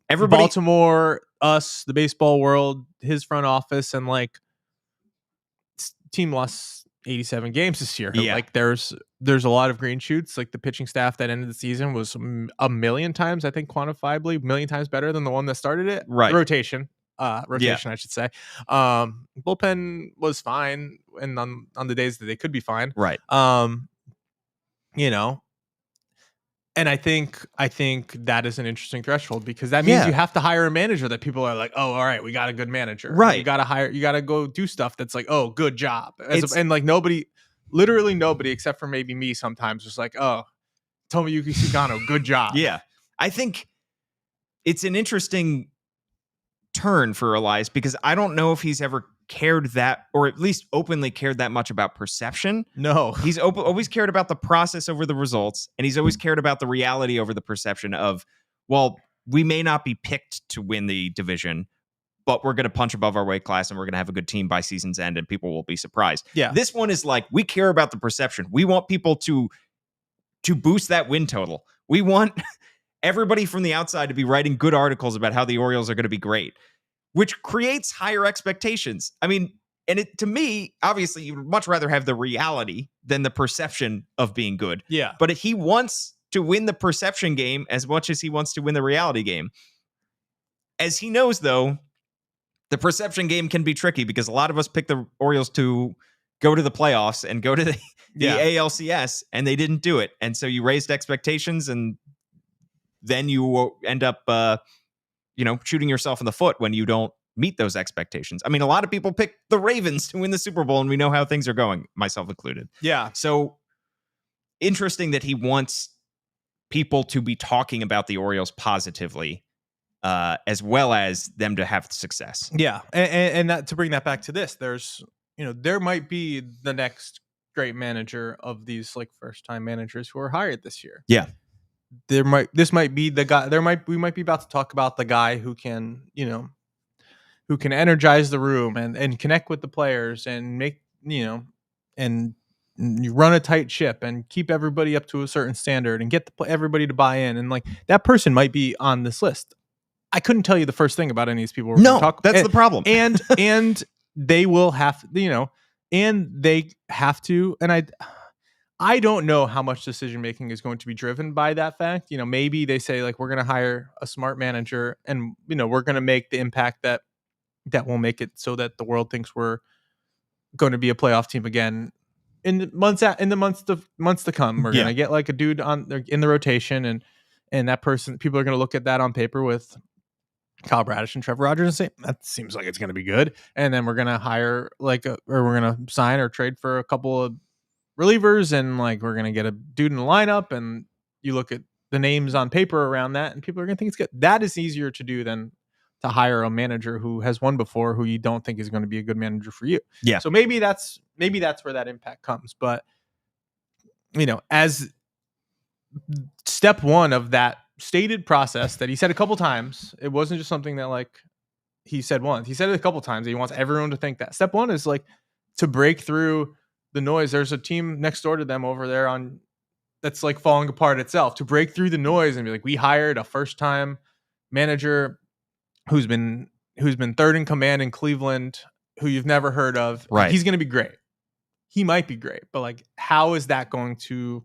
Everybody, Baltimore, us, the baseball world, his front office, and like team lost 87 games this year. Yeah. Like there's a lot of green shoots. Like the pitching staff that ended the season was a million times, I think quantifiably, a million times better than the one that started it. Right. Rotation, I should say. Bullpen was fine, and on the days that they could be fine. Right. And I think that is an interesting threshold because that means you have to hire a manager that people are like, oh, all right, we got a good manager. Right. You got to go do stuff that's like, oh, good job. And like literally nobody except for maybe me sometimes was like, oh, Tomoyuki Sugano, good job. Yeah. I think it's an interesting turn for Elias because I don't know if he's ever cared that, or at least openly cared that much about perception. No, he's always cared about the process over the results, and he's always cared about the reality over the perception of, well, we may not be picked to win the division, but we're going to punch above our weight class and we're going to have a good team by season's end and people will be surprised. Yeah. This one is like, we care about the perception. We want people to boost that win total. We want everybody from the outside to be writing good articles about how the Orioles are going to be great, which creates higher expectations. I mean, and to me, obviously, you'd much rather have the reality than the perception of being good. Yeah. But he wants to win the perception game as much as he wants to win the reality game. As he knows, though, the perception game can be tricky because a lot of us pick the Orioles to go to the playoffs and go to the ALCS, and they didn't do it. And so you raised expectations, and then you end up shooting yourself in the foot when you don't meet those expectations. I mean, a lot of people pick the Ravens to win the Super Bowl, and we know how things are going, myself included. Yeah. So interesting that he wants people to be talking about the Orioles positively, as well as them to have success. Yeah. And that, to bring that back to this, there might be the next great manager of these like first time managers who are hired this year. Yeah. This might be the guy. We might be about to talk about the guy who can energize the room and connect with the players and make, and you run a tight ship and keep everybody up to a certain standard and get everybody to buy in. And like that person might be on this list. I couldn't tell you the first thing about any of these people. That's the problem. And they will have, and they have to, and I don't know how much decision making is going to be driven by that fact. Maybe they say like, we're going to hire a smart manager and, we're going to make the impact that will make it so that the world thinks we're going to be a playoff team again in the months to come, we're gonna get like a dude in the rotation, and that person, people are gonna look at that on paper with Kyle Bradish and Trevor Rogers and say that seems like it's gonna be good, and then we're gonna hire or we're gonna sign or trade for a couple of relievers, and like we're gonna get a dude in the lineup, and you look at the names on paper around that, and people are gonna think it's good. That is easier to do than to hire a manager who has won before, who you don't think is going to be a good manager for you. Yeah. So maybe that's where that impact comes. But as step one of that stated process that he said a couple times, it wasn't just something that like he said once. He said it a couple times. He wants everyone to think that. Step one is like to break through the noise. There's a team next door to them over there that's like falling apart itself. To break through the noise and be like, we hired a first-time manager who's been third in command in Cleveland, who you've never heard of. Right. He's going to be great. He might be great, but like, how is that going to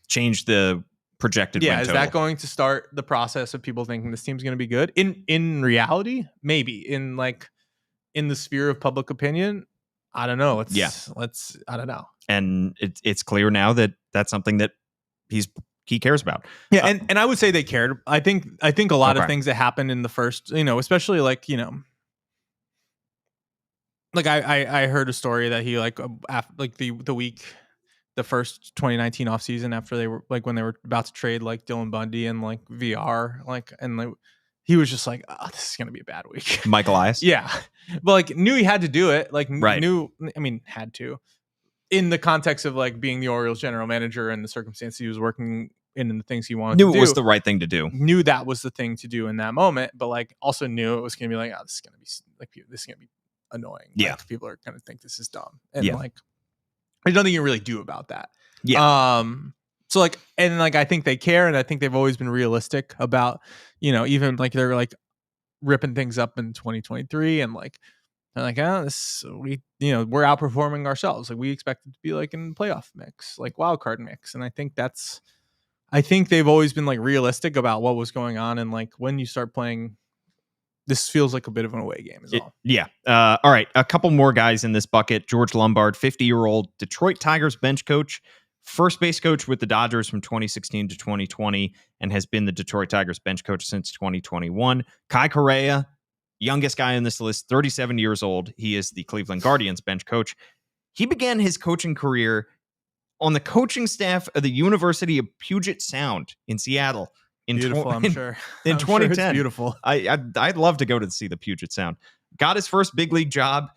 change the projected win is total? that going to start the process of people thinking this team's going to be good? In reality, maybe. In the sphere of public opinion, I don't know. I don't know. And it's clear now that that's something that he cares about. Yeah, and I would say they cared. I think a lot of things that happened in the first, especially like, like I heard a story that he like after, like the first 2019 offseason, after they were like when they were about to trade like Dylan Bundy and like VR, like, and like he was just like, oh, this is gonna be a bad week. Michael Elias. Yeah, but like knew he had to do it. Like right. Had to, in the context of like being the Orioles general manager and the circumstance he was working in and the things he wanted to do. Knew it was the right thing to do. Knew that was the thing to do in that moment, but like also knew it was going to be like, oh, this is going to be annoying. Yeah. Like, people are going to think this is dumb. And like, there's nothing you can really do about that. Yeah. So like, and like, I think they care, and I think they've always been realistic about, even like they're like ripping things up in 2023, and like, they're like, we're outperforming ourselves. Like we expected to be like in playoff mix, like wild card mix. And I think they've always been like realistic about what was going on. And like, when you start playing, this feels like a bit of an away game as well. Yeah. All right. A couple more guys in this bucket. George Lombard, 50-year-old Detroit Tigers bench coach, first base coach with the Dodgers from 2016 to 2020, and has been the Detroit Tigers bench coach since 2021. Kai Correa, youngest guy on this list, 37 years old. He is the Cleveland Guardians bench coach. He began his coaching career on the coaching staff of the University of Puget Sound in Seattle. I'm sure. In 2010. Sure it's beautiful. I'd love to go to see the Puget Sound. Got his first big league job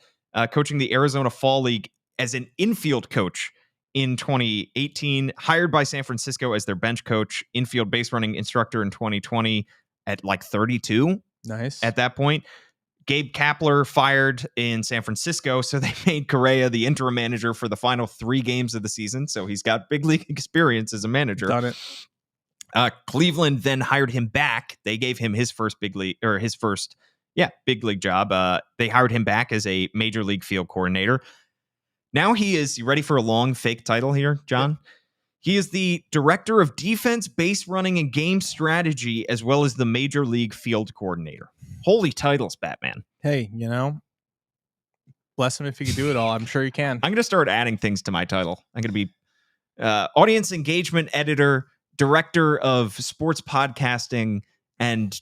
coaching the Arizona Fall League as an infield coach in 2018. Hired by San Francisco as their bench coach, infield base running instructor in 2020 at like 32. Nice. At that point, Gabe Kapler fired in San Francisco, so they made Correa the interim manager for the final 3 games of the season. So he's got big league experience as a manager. Done it. Cleveland then hired him back. They gave him his first big league job. They hired him back as a major league field coordinator. Now he is, you ready for a long fake title here, John? Yeah. He is the director of defense, base running, and game strategy, as well as the major league field coordinator. Holy titles, Batman. Hey, bless him if he can do it all. I'm sure he can. I'm going to start adding things to my title. I'm going to be audience engagement editor, director of sports podcasting, and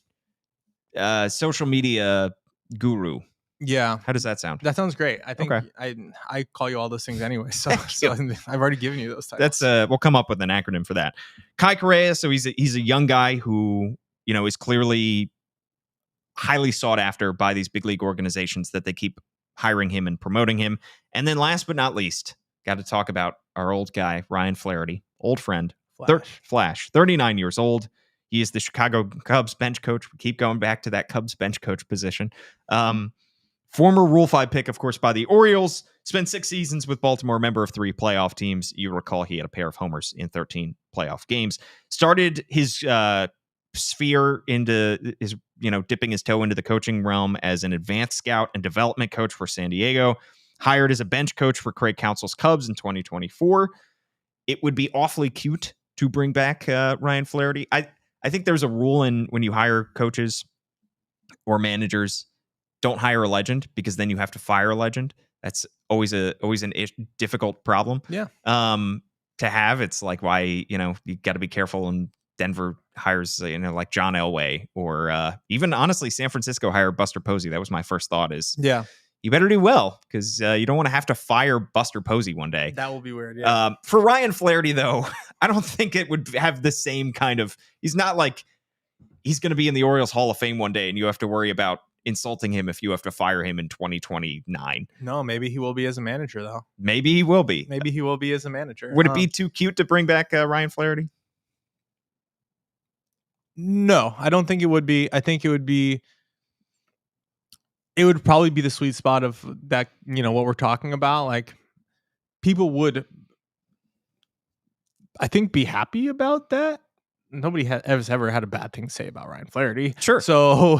social media guru. Yeah. How does that sound? That sounds great. I think I call you all those things anyway. So I've already given you those titles. That's we'll come up with an acronym for that. Kai Correa. So he's a young guy who, is clearly highly sought after by these big league organizations that they keep hiring him and promoting him. And then last but not least, got to talk about our old guy, Ryan Flaherty, old friend, Flash, 39 years old. He is the Chicago Cubs bench coach. We keep going back to that Cubs bench coach position. Former Rule 5 pick, of course, by the Orioles. Spent 6 seasons with Baltimore, member of 3 playoff teams. You recall he had a pair of homers in 13 playoff games. Started his sphere into his, dipping his toe into the coaching realm as an advanced scout and development coach for San Diego. Hired as a bench coach for Craig Counsell's Cubs in 2024. It would be awfully cute to bring back Ryan Flaherty. I think there's a rule when you hire coaches or managers, don't hire a legend, because then you have to fire a legend. That's always an difficult problem. Yeah. To have. It's like why, you got to be careful, and Denver hires, like John Elway, or even honestly, San Francisco hired Buster Posey. That was my first thought is, Yeah. you better do well, because you don't want to have to fire Buster Posey one day. That will be weird. Yeah. For Ryan Flaherty, though, I don't think it would have the same kind of, he's not like, he's going to be in the Orioles Hall of Fame one day and you have to worry about insulting him if you have to fire him in 2029. No, maybe he will be as a manager, though. Maybe he will be. Maybe he will be as a manager. Would it be too cute to bring back Ryan Flaherty? No, I don't think it would be. I think it would probably be the sweet spot of that, what we're talking about. Like, people would, I think, be happy about that. Nobody has ever had a bad thing to say about Ryan Flaherty. Sure. So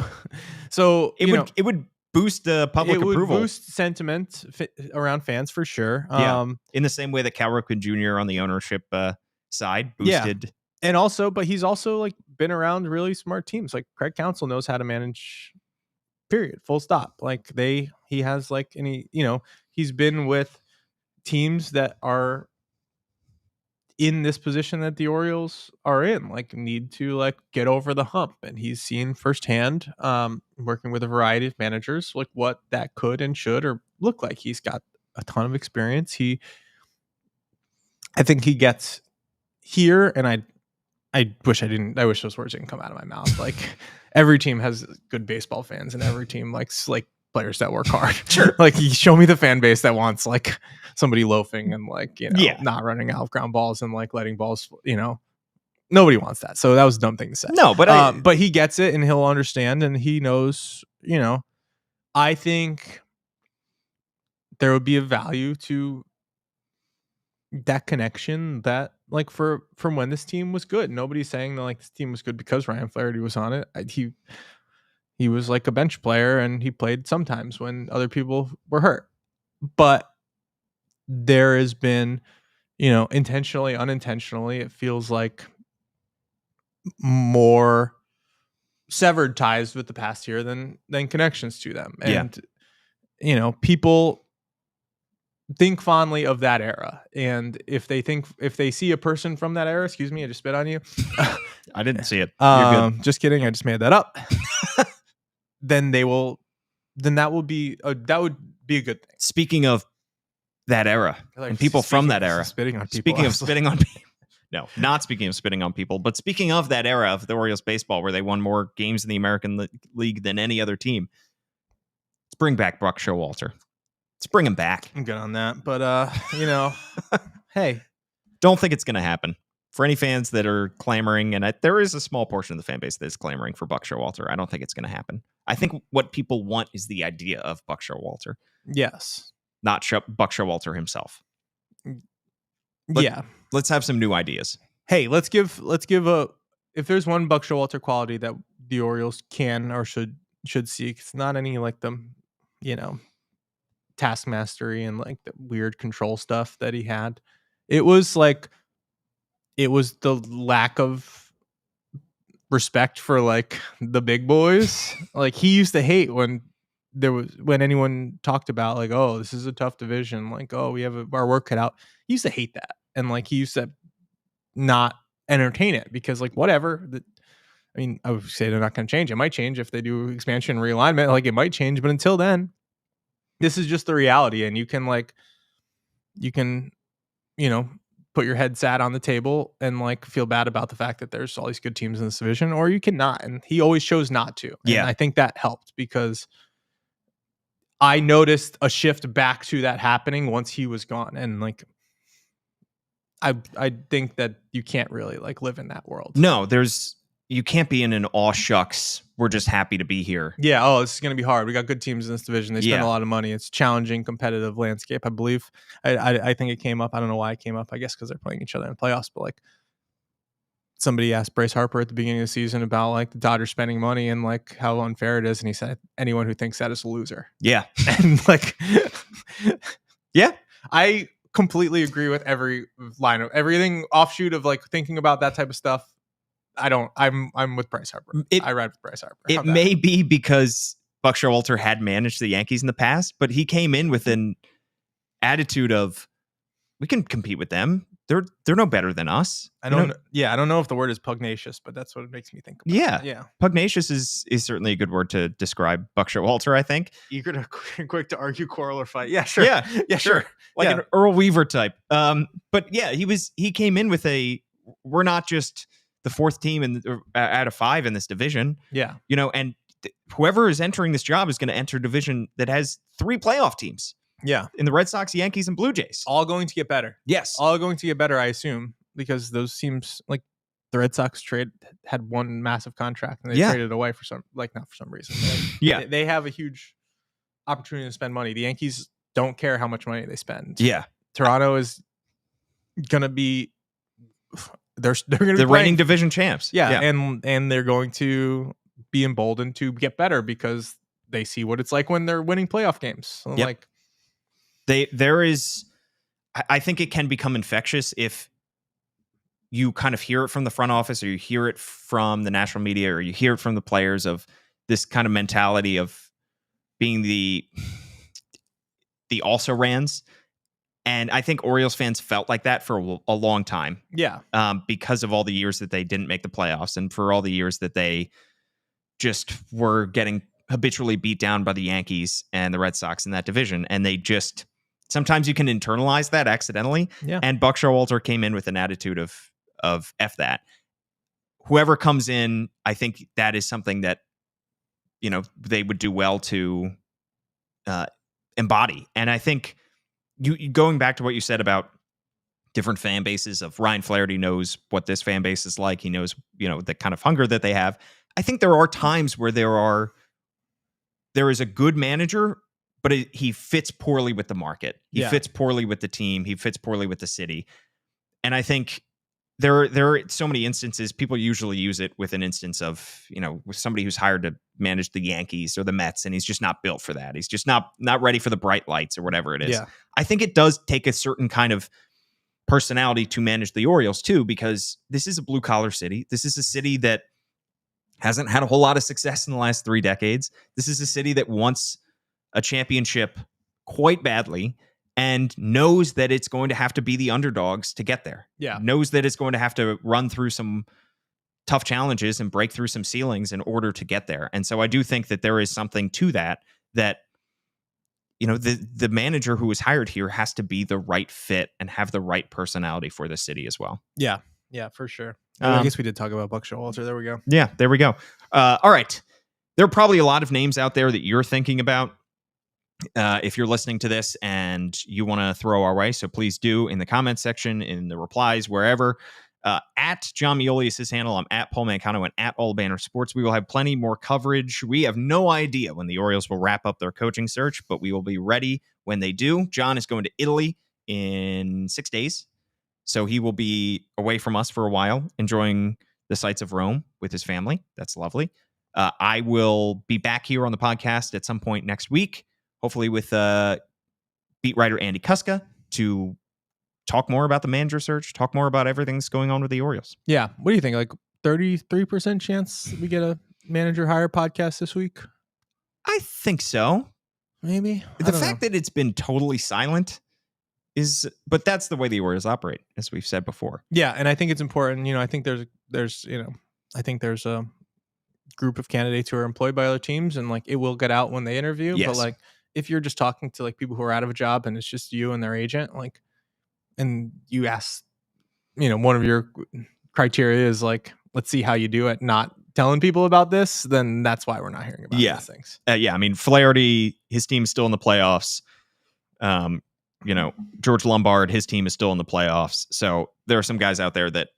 it would boost public approval. It would boost sentiment around fans for sure. Yeah. In the same way that Cal Ripken Jr. on the ownership side boosted. Yeah. And also, but he's also like been around really smart teams. Like Craig Counsell knows how to manage. Period. Full stop. Like he has like he's been with teams that are in this position that the Orioles are in, like need to like get over the hump, and he's seen firsthand, working with a variety of managers, like what that could and should or look like. He's got a ton of experience. I think he gets here, and I wish those words didn't come out of my mouth. Like, every team has good baseball fans, and every team likes like players that work hard. Sure. Like, you show me the fan base that wants like somebody loafing and like, not running out of ground balls and like letting balls, nobody wants that. So that was a dumb thing to say. No, but but he gets it and he'll understand, and he knows, I think there would be a value to that connection that like from when this team was good. Nobody's saying that like this team was good because Ryan Flaherty was on it. He was like a bench player, and he played sometimes when other people were hurt. But there has been, intentionally, unintentionally, it feels like more severed ties with the past year than connections to them. And, people think fondly of that era. And if they see a person from that era, excuse me, I just spit on you. I didn't see it. You're good. Just kidding. I just made that up. then that would be a good thing. Speaking of that era and people from that era, spitting on people. Speaking of spitting on people, no, not speaking of spitting on people, but speaking of that era of the Orioles baseball where they won more games in the American League than any other team, let's bring back Buck Showalter. Let's bring him back. I'm good on that, but hey, don't think it's going to happen. For any fans that are clamoring, and there is a small portion of the fan base that is clamoring for Buck Showalter, I don't think it's going to happen. I think what people want is the idea of Buck Showalter. Yes. Not Buck Showalter himself. Let's have some new ideas. Hey, let's give if there's one Buck Showalter quality that the Orioles can or should seek, it's not any like the, taskmastery and like the weird control stuff that he had. It was the lack of respect for like the big boys. Like, he used to hate when anyone talked about like, oh, this is a tough division. Like, oh, we have our work cut out. He used to hate that. And like, he used to not entertain it because like, whatever. I would say they're not going to change. It might change if they do expansion realignment. Like, it might change. But until then, this is just the reality. And you can put your head sat on the table and like feel bad about the fact that there's all these good teams in this division, or you cannot. And he always chose not to. And I think that helped because I noticed a shift back to that happening once he was gone. And like, I think that you can't really like live in that world. No, you can't be in an aw shucks, we're just happy to be here. Yeah. Oh, this is going to be hard. We got good teams in this division. They spend a lot of money. It's a challenging, competitive landscape, I believe. I think it came up. I don't know why it came up. I guess because they're playing each other in the playoffs. But like, somebody asked Bryce Harper at the beginning of the season about like the Dodgers spending money and like how unfair it is. And he said, anyone who thinks that is a loser. Yeah. And like, yeah, I completely agree with every line of everything offshoot of like thinking about that type of stuff. I'm with Bryce Harper. I ride with Bryce Harper. May be because Buck Showalter had managed the Yankees in the past, but he came in with an attitude of we can compete with them. They're no better than us. I don't know if the word is pugnacious, but that's what it makes me think about. Yeah. Pugnacious is certainly a good word to describe Buckshot Walter, I think. Eager to quick to argue, quarrel, or fight. Yeah, sure. Yeah, sure. Like an Earl Weaver type. But yeah, he came in with we're not just the fourth team out of 5 in this division. Yeah. And whoever is entering this job is going to enter a division that has 3 playoff teams. Yeah. In the Red Sox, Yankees, and Blue Jays. All going to get better. Yes. All going to get better, I assume, because those teams, like the Red Sox had one massive contract and they traded away for not for some reason. They have a huge opportunity to spend money. The Yankees don't care how much money they spend. Yeah. Toronto is going to be they're going to be the reigning division champs. Yeah. And they're going to be emboldened to get better because they see what it's like when they're winning playoff games. So I think it can become infectious if you kind of hear it from the front office or you hear it from the national media or you hear it from the players of this kind of mentality of being the also-rans. And I think Orioles fans felt like that for a long time. Yeah. Because of all the years that they didn't make the playoffs and for all the years that they just were getting habitually beat down by the Yankees and the Red Sox in that division. And they just... Sometimes you can internalize that accidentally. Yeah. And Buck Showalter came in with an attitude of F that. Whoever comes in, I think that is something that, they would do well to embody. And I think you going back to what you said about different fan bases of Ryan Flaherty knows what this fan base is like. He knows, the kind of hunger that they have. I think there are times where there is a good manager, but he fits poorly with the market. He fits poorly with the team. He fits poorly with the city. And I think there are so many instances. People usually use it with an instance of, with somebody who's hired to manage the Yankees or the Mets, and he's just not built for that. He's just not ready for the bright lights or whatever it is. Yeah. I think it does take a certain kind of personality to manage the Orioles too, because this is a blue collar city. This is a city that hasn't had a whole lot of success in the last 3 decades. This is a city that wants a championship quite badly and knows that it's going to have to be the underdogs to get there. Yeah. Knows that it's going to have to run through some tough challenges and break through some ceilings in order to get there. And so I do think that there is something to that the manager who was hired here has to be the right fit and have the right personality for the city as well. Yeah. Yeah, for sure. I guess we did talk about Buck Showalter. There we go. Yeah, there we go. All right. There are probably a lot of names out there that you're thinking about. If you're listening to this and you want to throw our way, so please do in the comments section, in the replies, wherever. At John Meoli is his handle. I'm at Paul Mancano and at All Banner Sports. We will have plenty more coverage. We have no idea when the Orioles will wrap up their coaching search, but we will be ready when they do. John is going to Italy in 6 days, so he will be away from us for a while, enjoying the sights of Rome with his family. That's lovely. I will be back here on the podcast at some point next week, hopefully with beat writer Andy Kuska, to talk more about the manager search, talk more about everything that's going on with the Orioles. Yeah. What do you think? Like 33% chance we get a manager hire podcast this week? I think so. Maybe. The fact that it's been totally silent but that's the way the Orioles operate, as we've said before. Yeah. And I think it's important. I think there's a group of candidates who are employed by other teams, and it will get out when they interview. Yes. But if you're just talking to people who are out of a job and it's just you and their agent, and you ask, one of your criteria is let's see how you do it, not telling people about this, then that's why we're not hearing about these things. I mean, Flaherty, his team is still in the playoffs. George Lombard, his team is still in the playoffs. So there are some guys out there that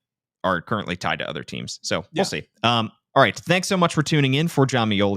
are currently tied to other teams. So we'll see. All right. Thanks so much for tuning in. For John Meoli,